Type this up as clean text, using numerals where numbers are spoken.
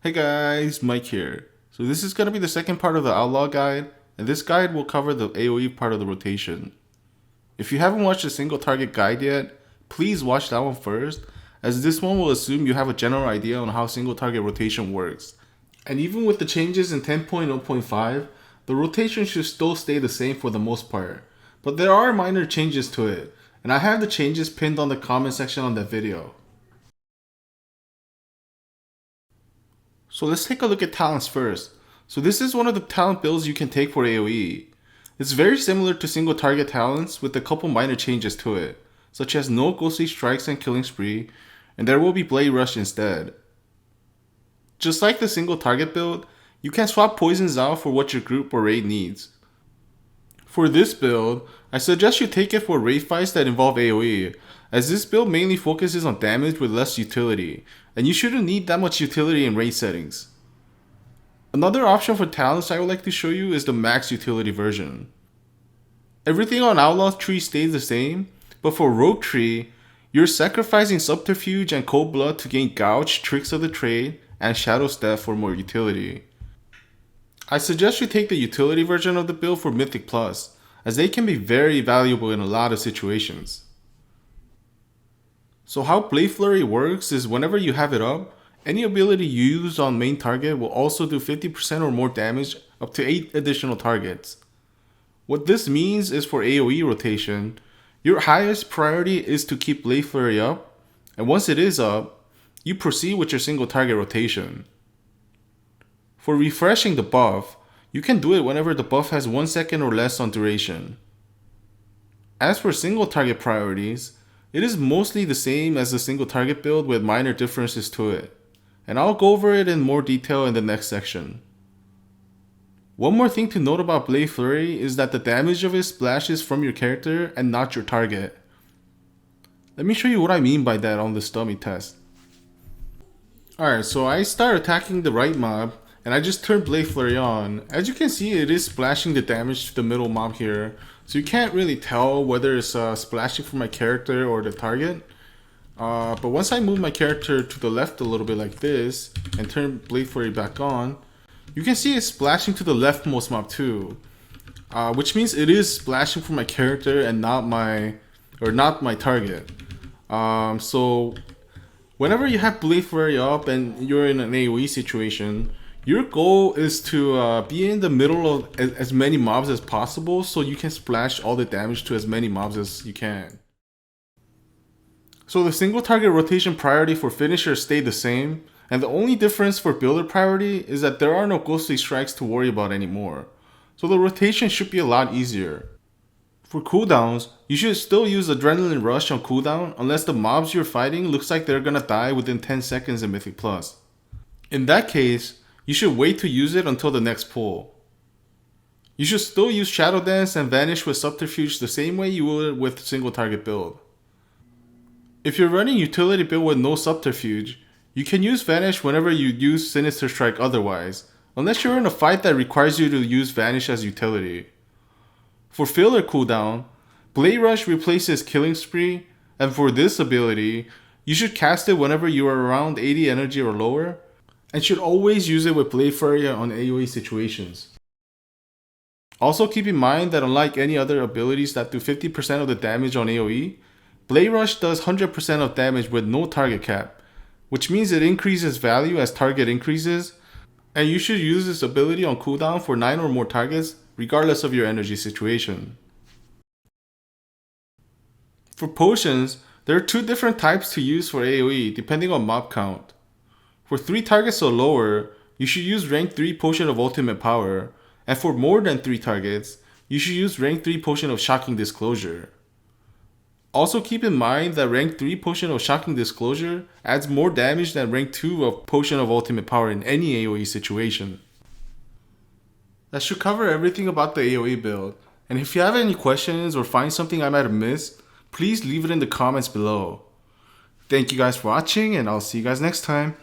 Hey guys, Mike here. So this is going to be the second part of the Outlaw guide, and this guide will cover the AOE part of the rotation. If you haven't watched the single target guide yet, please watch that one first, as this one will assume you have a general idea on how single target rotation works. And even with the changes in 10.0.5, the rotation should still stay the same for the most part, but there are minor changes to it, and I have the changes pinned on the comment section on that video. So let's take a look at talents first. So this is one of the talent builds you can take for AOE. It's very similar to single target talents with a couple minor changes to it, such as no ghostly strikes and killing spree, and there will be blade rush instead. Just like the single target build, you can swap poisons out for what your group or raid needs. For this build, I suggest you take it for raid fights that involve AOE, as this build mainly focuses on damage with less utility, and you shouldn't need that much utility in raid settings. Another option for talents I would like to show you is the max utility version. Everything on Outlaw tree stays the same, but for Rogue tree, you're sacrificing Subterfuge and Cold Blood to gain Gouge, Tricks of the Trade, and Shadow Step for more utility. I suggest you take the utility version of the build for Mythic Plus, as they can be very valuable in a lot of situations. So how Blade Flurry works is whenever you have it up, any ability you use on main target will also do 50% or more damage up to 8 additional targets. What this means is for AOE rotation, your highest priority is to keep Blade Flurry up, and once it is up, you proceed with your single target rotation. For refreshing the buff, you can do it whenever the buff has 1 second or less on duration. As for single target priorities, it is mostly the same as the single target build with minor differences to it, and I'll go over it in more detail in the next section. One more thing to note about Blade Flurry is that the damage of it splashes from your character and not your target. Let me show you what I mean by that on this dummy test. Alright, so I start attacking the right mob, and I just turned Blade Flurry on. As you can see, it is splashing the damage to the middle mob here, so you can't really tell whether it's splashing for my character or the target. But once I move my character to the left a little bit like this, and turn Blade Flurry back on, you can see it's splashing to the leftmost mob too. Which means it is splashing for my character and not my target. So whenever you have Blade Flurry up and you're in an AOE situation, your goal is to be in the middle of as many mobs as possible so you can splash all the damage to as many mobs as you can. So the single target rotation priority for finishers stayed the same, and the only difference for builder priority is that there are no ghostly strikes to worry about anymore. So the rotation should be a lot easier. For cooldowns, you should still use Adrenaline Rush on cooldown unless the mobs you're fighting looks like they're gonna die within 10 seconds in Mythic Plus. In that case, you should wait to use it until the next pull. You should still use Shadow Dance and Vanish with Subterfuge the same way you would with single target build. If you're running utility build with no Subterfuge, you can use Vanish whenever you use Sinister Strike otherwise, unless you're in a fight that requires you to use Vanish as utility. For filler cooldown, Blade Rush replaces Killing Spree, and for this ability, you should cast it whenever you are around 80 energy or lower, and should always use it with Blade Flurry on AOE situations. Also keep in mind that unlike any other abilities that do 50% of the damage on AOE, Blade Rush does 100% of damage with no target cap, which means it increases value as target increases, and you should use this ability on cooldown for 9 or more targets regardless of your energy situation. For potions, there are 2 different types to use for AOE depending on mob count. For 3 targets or lower, you should use rank 3 Potion of Ultimate Power, and for more than 3 targets, you should use rank 3 Potion of Shocking Disclosure. Also keep in mind that rank 3 Potion of Shocking Disclosure adds more damage than rank 2 of Potion of Ultimate Power in any AOE situation. That should cover everything about the AOE build, and if you have any questions or find something I might have missed, please leave it in the comments below. Thank you guys for watching, and I'll see you guys next time.